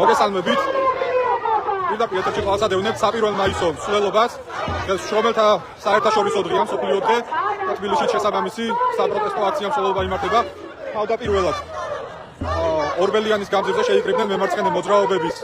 მოგესალმებით. პირდაპირ ეთერში ყალსადევნებთ საპირველ მაისოს მსვლელობას, რომელთა საერთაშორისო დღეა მსოფლიო დღე და თბილისში შესაბამისი საპროტესტო აქცია მსვლელობა იმართება. თავდაპირველად ორბელიანის გამზირზე შეიკრიბნენ მემარცხენე მოძრაობების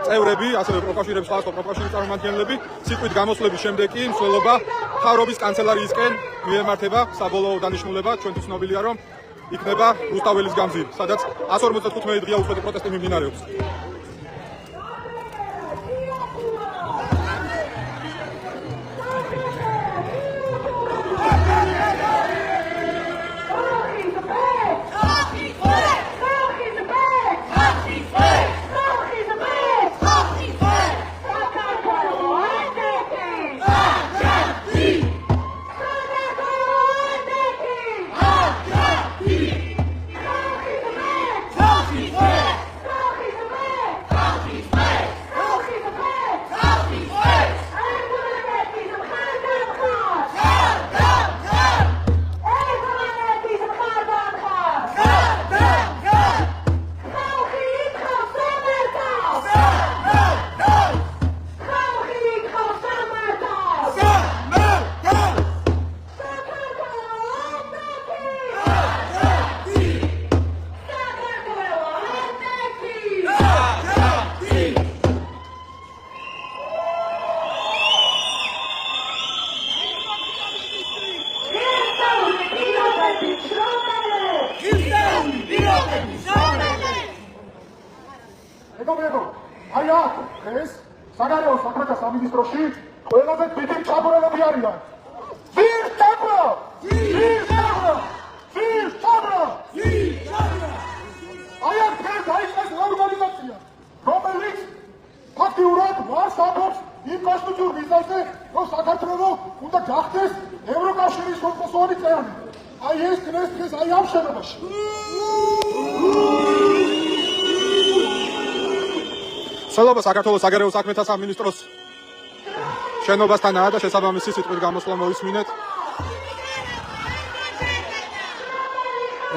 წევრები, ასევე პროფკავშირების სხვადასხვა პროფკავშირის წარმომადგენლები. ციклით გამოსვლების შემდეგ კი მსვლელობა მთავრობის კანცელარიისკენ მიემართება. საბოლოო დანიშნულება ჩვენთვის ცნობილია, რომ იქნება რუსთაველის გამზირი, სადაც 155 დღეა უწყვეტი პროტესტი მიმდინარეობს. აი აქ ეს საგარეო საქმეთა სამინისტროში ყველაზე დიდი ჩაბურებები არიან. აი აქ ეს ორგანიზაცია, რომელიც ფაქტიურად მას ამბობს იმ კონსტიტუციურ მიზანზე, რომ საქართველოს უნდა გახდეს ევროკავშირის ხელმძღვანელი წევრი. აი ეს დღეს აი ამ შენობაში. მსვლელობა საქართველოს საგარეო საქმეთა სამინისტროს შენობასთანაა და შესაბამისი სიტყვით გამოსვლა მოისმინეთ.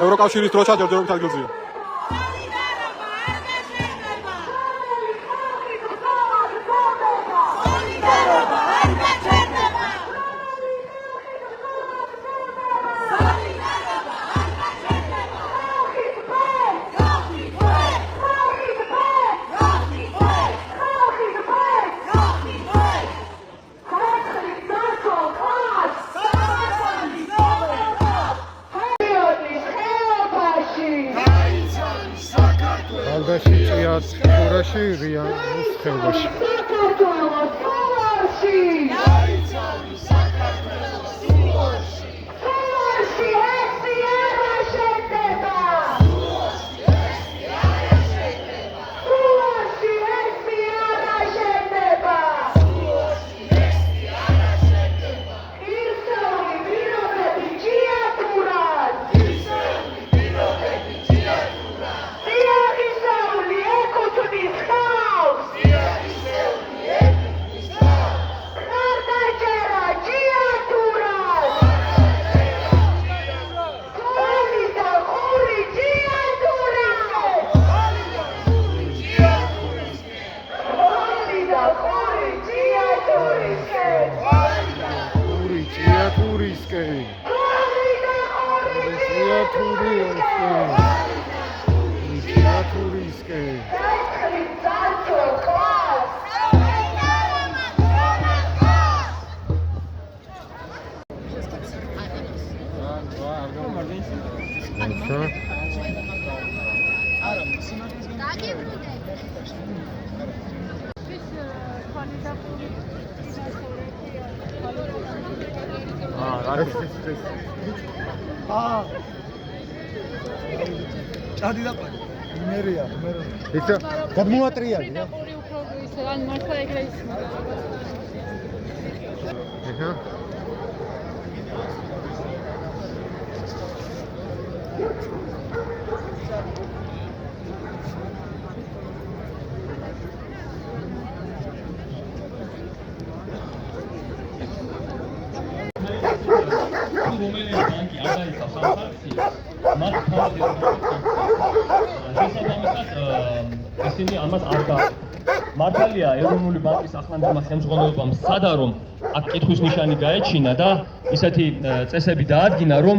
ევროკავშირის დროშა ჯერჯერობით ადგილზეა. Aldaşı cihaz uğraşı Riyanus Xelbaşı. ჭადი და პარი. იმერია, იმერია. იცი, გადმოატრიალი რა. ორი უფრო ისე ან მართლა ეგრეის. აჰა. რომელი ბანკი არ დაიცავს ამ საქციას, მათ თავად შესაბამისად ისინი ამას არ გააკეთებენ. მართალია ეროვნული ბანკის ახლანდელმა ხელმძღვანელობამ სცადა რომ აქ კითხვის ნიშანი გაეჩინა და ისეთი წესები დაადგინა რომ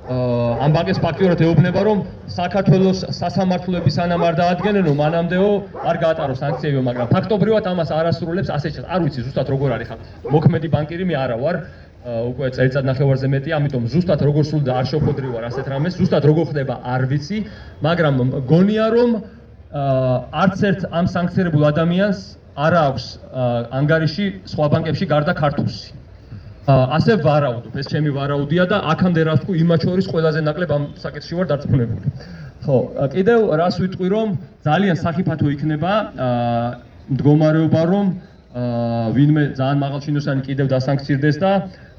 ამ ბანკის ფაქტიურად ეუბნება რომ საქართველოს სასამართლოები სანამ არ დაადგენენ რომ მანამდეო არ გაატაროს სანქციები, მაგრამ ფაქტობრივად ამას არ ასრულებს ასეთ არ ვიცი ზუსტად როგორ არის ხან მოქმედი ბანკირი მე არა ვარ უკვე წელიწად ნახევარზე მეტია, ამიტომ ზუსტად როგორ სულდა არ შევხვედრი ვარ ასეთ რამეს, ზუსტად როგორ ხდება არ ვიცი, მაგრამ გონია რომ არც ერთ ამ სანქცირებულ ადამიანს არ აქვს ანგარიში სხვა ბანკებში გარდა ქართულსი. ასე ვარაუდობ, ეს ჩემი ვარაუდია და აქამდე რაც თქვი, იმათ შორის ყველაზე ნაკლებ ამ საკითხში ვარ დარწმუნებული. ხო, კიდევ რას ვიტყვი რომ ძალიან სახიფათო იქნება მდგომარეობა რომ ვინმე ძალიან მაღალ ჩინოსანი კიდევ დასანქცირდეს და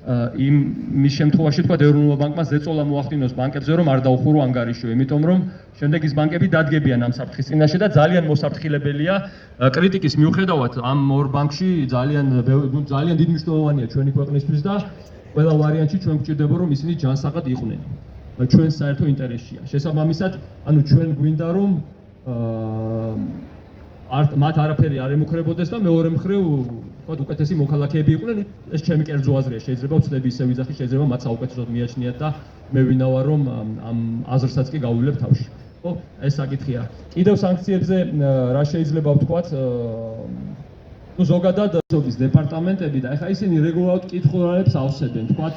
იმის შემთხვევაში თქვა ეროვნულ ბანკმა ზეწოლა მოახდინოს ბანკებზე რომ არ დაუხურო ანგარიშო, იმიტომ რომ შემდეგ ის ბანკები დადგებიან ამ საფრთხის წინაშე და ძალიან მოსაფრთხილებელია კრიტიკის მიუხედავად ამ ორ ბანკში ძალიან დიდი მნიშვნელოვანია ჩვენი ქვეყნისთვის და ყველა ვარიანტში ჩვენ გვჭირდება რომ ისინი ჯანსაღად იყვნენ. ჩვენ საერთო ინტერესშია. შესაბამისად, ანუ ჩვენ გვინდა რომ მათ არაფერი არ ემუქრებოდეს და მეორე მხრივ თქვათ უკეთესი მოქალაქეები იყვნენ, ეს ჩემი კერძო აზრია, შეიძლება ვწდები ისე ვიზახი, შეიძლება მათ საუკეთესოდ მიაჩნიათ და მე ვინავა რომ ამ აზრსაც კი გავვილებ თავში. ხო, ეს საკითხია. კიდევ სანქციებზე რა შეიძლება ვთქვათ, ну ზოგადად სოფის დეპარტამენტები და ეხლა ისინი რეგულარულად კითხულობებს ავსებენ, თქვათ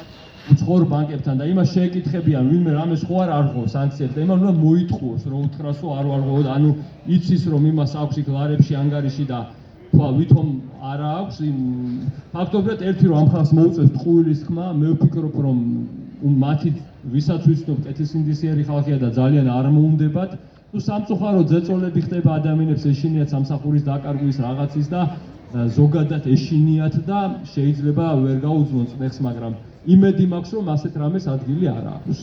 უცხოურ ბანკებთან და იმას შეეკითხებიან ვინმე რამეს ხო არ არღო სანქციებს და იმან უნდა მოითხოვოს რომ უთხრას რომ არ ვარღო და ანუ იცის რომ იმას აქვს იქ ლარებში ანგარიში და თქვა ვითომ არა აქვს ფაქტობრივად ერთი რომ ამ ხალხს მოუწევს ტყუილის ხმა მე ვფიქრობ რომ მათი ვისაც ვიცნობ კეთილსინდისიერი ხალხია და ძალიან არ მოუნდებათ ну სამწუხაროდ ზეწოლები ხდება ადამიანებს ეშინიათ სამსახურის დაკარგვის რაღაცის და ზოგადად ეშინიათ და შეიძლება ვერ გაუძლონ წნეხს მაგრამ იმედი მაქვს რომ ასეთ რამეს ადგილი არ აქვს.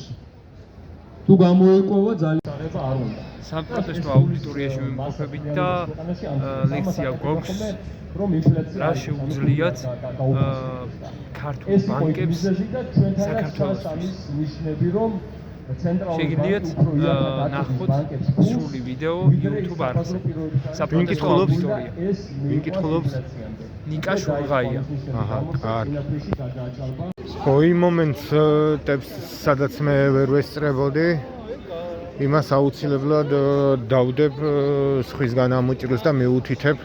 თუ გამოეყვება ძალიან აღება არ უნდა. საპროტესტო აუდიტორიაში მიმყოფებით და ლექცია გვაქვს რომ ინფლაცია რა შეუძლიათ ქართულ ბანკებს საქართველოსთვის ნიშნები რომ შეგიძლიათ ნახოთ სრული ვიდეო YouTube არხზე. საპროტესტო აუდიტორია. ვინ კითხულობს? ნიკა შურღაია. აჰა, კარგი. ხო, იმ მომენტს სადაც მე ვერ ვესწრებოდი, იმას აუცილებლად დავდებ სხვისგან ამოჭრილს და მეუთითებ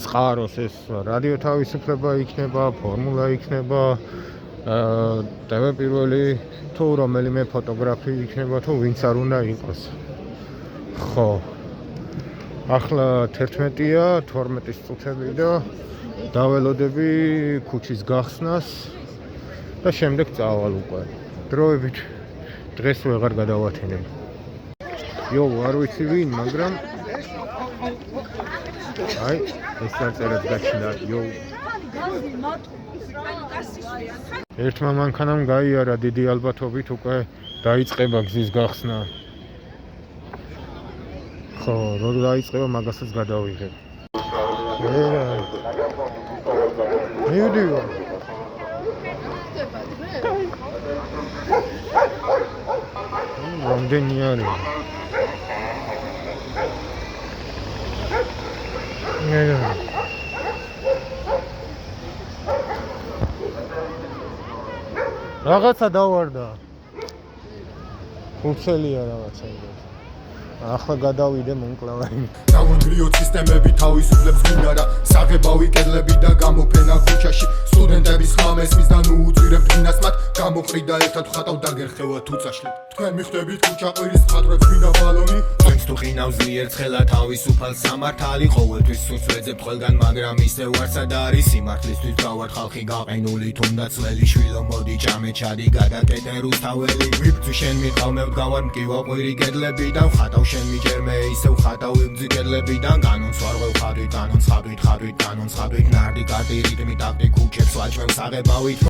წყაროს ეს რადიო თავისუფლება იქნება, ფორმულა იქნება, TV პირველი თუ რომელიმე ფოტოგრაფი იქნება თუ ვინც არ უნდა იყოს. ხო. ახლა 11-ია, 12-ის წუთები და დაველოდები ქუჩის გახსნას და შემდეგ წავალ უკვე. დროებით დღეს ვეღარ გადავათენებ. იო, არ ვიცი ვინ, მაგრამ აი, ეს წარწერაც გაჩნდა, იო. ერთმა მანქანამ გაიარა დიდი ალბათობით უკვე დაიწყება გზის გახსნა. ხო, რო დაიწყება მაგასაც გადავიღებ. მივდივარ. რამდენი არის? რაღაცა დავარდა. უცელია რაღაცა. ახლა გადავიდე მონკლავანი. დავანგრიო სისტემები თავისუფლებს გვინდა და საღებავი კედლები და გამოფენა ქუჩაში სტუდენტების ხმამესმის და ნუ უძვირებთ ფინას მათ გამოყრიდა ერთად ხატავ დაგერხევა თუ წაშლით თქვენ მიხვდებით ქუჩა ყვირის მხატვრებს გვინდა ბალონი თქვენს თუ ყინავს ძლიერ ცხელა თავისუფალ სამართალი ყოველთვის სურს ვეძებ ყველგან მაგრამ ისევ არცად არის სიმართლისთვის გავარ ხალხი გაყენული თუნდაც ძველი შვილო მოდი ჭამე ჩადი გადაკეთე რუსთაველი ვიბძვი შენ მიყავ გავარ მკივა ყვირი კედლებიდან ხატავ შენ მიჯერმე ისევ ხატავ ვიბძვი კედლებიდან განონს ვარღვევ ხადვით განონს ხადვით ხადვით განონს ხადვით ნარდი კარტი რიტმი ტაქტი ქუჩებს ვაჭმევ საღებავით